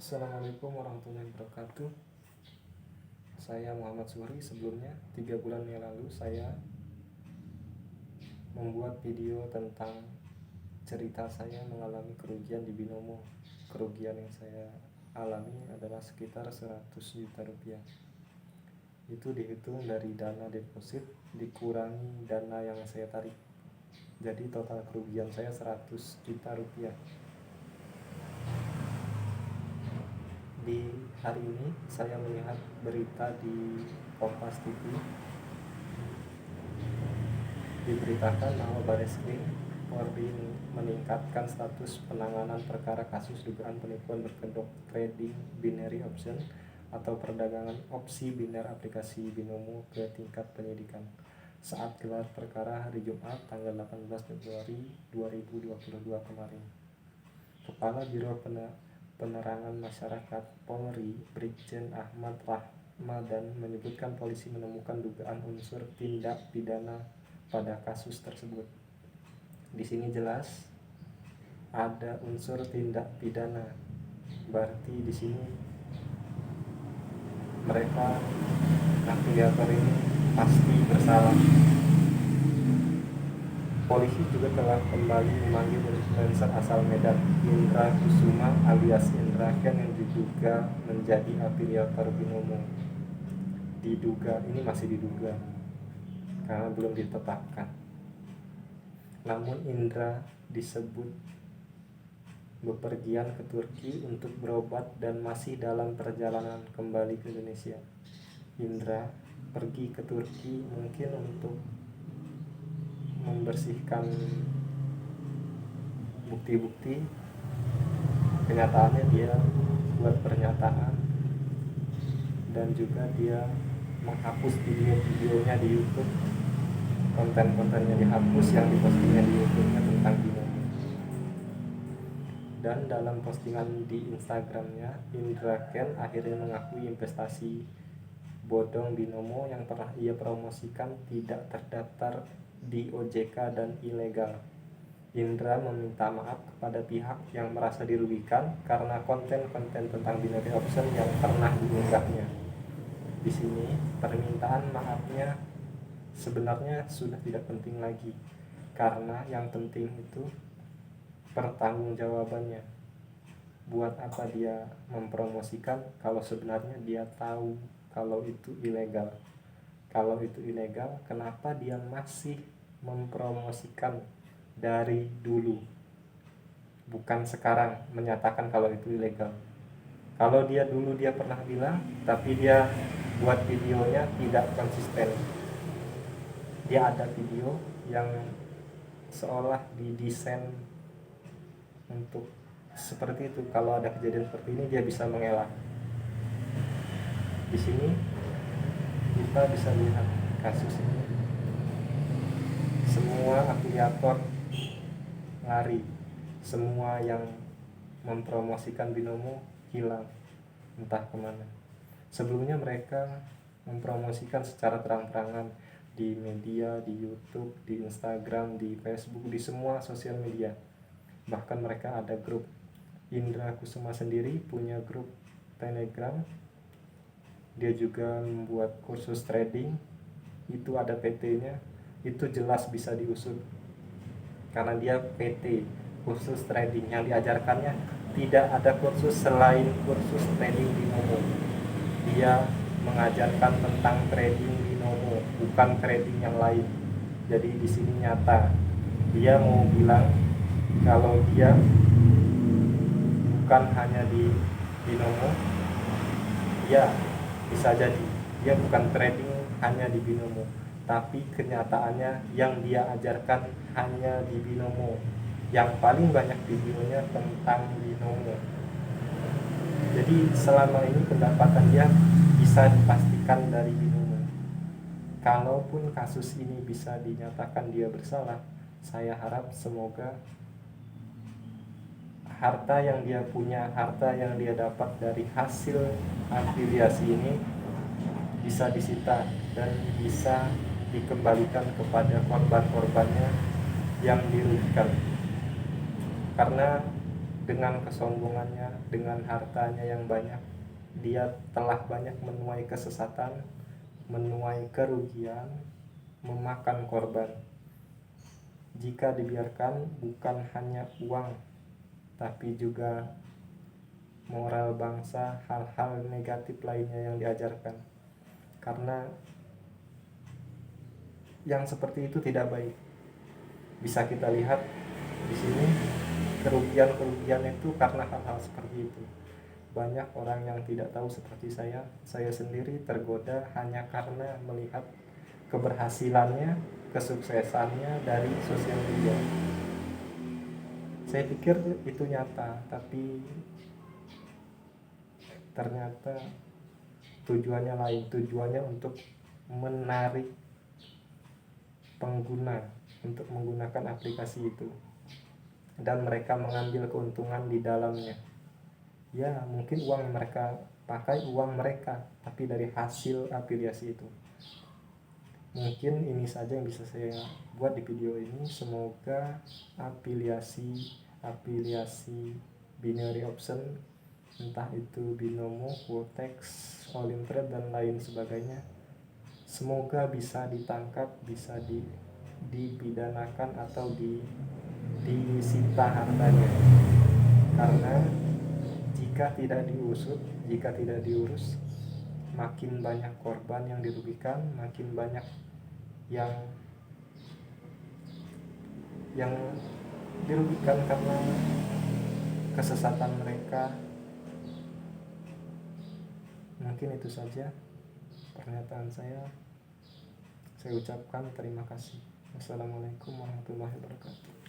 Assalamualaikum warahmatullahi wabarakatuh. Saya Muhammad Suhri. Sebelumnya 3 bulan yang lalu saya membuat video tentang cerita saya mengalami kerugian di Binomo. Kerugian yang saya alami adalah sekitar 100 juta rupiah. Itu dihitung dari dana deposit dikurangi dana yang saya tarik. Jadi total kerugian saya 100 juta rupiah. Di hari ini saya melihat berita di Kompas TV, diberitakan bahwa Bareskrim Polri meningkatkan status penanganan perkara kasus dugaan penipuan berkedok trading binary option atau perdagangan opsi biner aplikasi Binomo ke tingkat penyidikan saat gelar perkara hari Jumat tanggal 18 Februari 2022 kemarin. Kepala Biro Penerangan Masyarakat Polri, Brigjen Ahmad Rahmadan menyebutkan polisi menemukan dugaan unsur tindak pidana pada kasus tersebut. Di sini jelas ada unsur tindak pidana. Berarti di sini mereka afiliator ini pasti bersalah. Polisi juga telah kembali memanggil influencer asal Medan, Indra Kusuma alias Indra Ken, yang diduga menjadi afiliator Binomo. Diduga, ini masih diduga karena belum ditetapkan. Namun Indra disebut bepergian ke Turki untuk berobat dan masih dalam perjalanan kembali ke Indonesia. Indra pergi ke Turki mungkin untuk membersihkan bukti-bukti. Kenyataannya dia buat pernyataan dan juga dia menghapus video-videonya di YouTube. Konten-kontennya dihapus yang dipostingnya di YouTube-nya tentang Binomo. Dan dalam postingan di Instagramnya, Indra Ken akhirnya mengakui investasi bodong Binomo yang pernah ia promosikan tidak terdaftar di OJK dan ilegal. Indra meminta maaf kepada pihak yang merasa dirugikan karena konten-konten tentang binary option yang pernah diunggahnya. Di sini permintaan maafnya sebenarnya sudah tidak penting lagi, karena yang penting itu pertanggungjawabannya. Buat apa dia mempromosikan kalau sebenarnya dia tahu kalau itu ilegal? Kalau itu ilegal, kenapa dia masih mempromosikan dari dulu? Bukan sekarang menyatakan kalau itu ilegal. Kalau dia dulu dia pernah bilang, tapi dia buat videonya tidak konsisten. Dia ada video yang seolah didesain untuk seperti itu. Kalau ada kejadian seperti ini dia bisa mengelak. Di sini kita bisa lihat kasus ini. Semua afiliator lari, semua yang mempromosikan Binomo hilang entah kemana. Sebelumnya mereka mempromosikan secara terang-terangan di media, di YouTube, di Instagram, di Facebook, di semua sosial media. Bahkan mereka ada grup. Indra Kusuma sendiri punya grup Telegram. Dia juga membuat kursus trading, itu ada PT-nya, itu jelas bisa diusut karena dia PT, kursus trading. Yang diajarkannya tidak ada kursus selain kursus trading Binomo. Dia mengajarkan tentang trading Binomo, bukan trading yang lain. Jadi di sini nyata dia mau bilang kalau dia bukan hanya di Binomo. Ya, bisa jadi dia bukan trading hanya di Binomo, tapi kenyataannya yang dia ajarkan hanya di Binomo. Yang paling banyak videonya tentang Binomo. Jadi selama ini pendapatan dia bisa dipastikan dari Binomo. Kalaupun kasus ini bisa dinyatakan dia bersalah, saya harap semoga harta yang dia punya, harta yang dia dapat dari hasil afiliasi ini bisa disita dan bisa dikembalikan kepada korban-korbannya yang dirugikan. Karena dengan kesombongannya, dengan hartanya yang banyak, dia telah banyak menuai kesesatan, menuai kerugian, memakan korban. Jika dibiarkan, bukan hanya uang, tapi juga moral bangsa, hal-hal negatif lainnya yang diajarkan. Karena yang seperti itu tidak baik. Bisa kita lihat di sini, kerugian-kerugian itu karena hal-hal seperti itu. Banyak orang yang tidak tahu seperti saya sendiri tergoda hanya karena melihat keberhasilannya, kesuksesannya dari sosial media. Saya pikir itu nyata, tapi ternyata tujuannya lain. Tujuannya untuk menarik pengguna untuk menggunakan aplikasi itu, dan mereka mengambil keuntungan di dalamnya. Ya, mungkin uang mereka pakai uang mereka, tapi dari hasil afiliasi itu. Mungkin ini saja yang bisa saya buat di video ini. Semoga afiliasi binary option, entah itu binomo, quotex, Olimtrade dan lain sebagainya, semoga bisa ditangkap, bisa dipidanakan atau disita hartanya. Karena jika tidak diusut, jika tidak diurus, makin banyak korban yang dirugikan, makin banyak yang dirugikan karena kesesatan mereka. Mungkin itu saja pernyataan saya. Saya ucapkan terima kasih. Wassalamualaikum warahmatullahi wabarakatuh.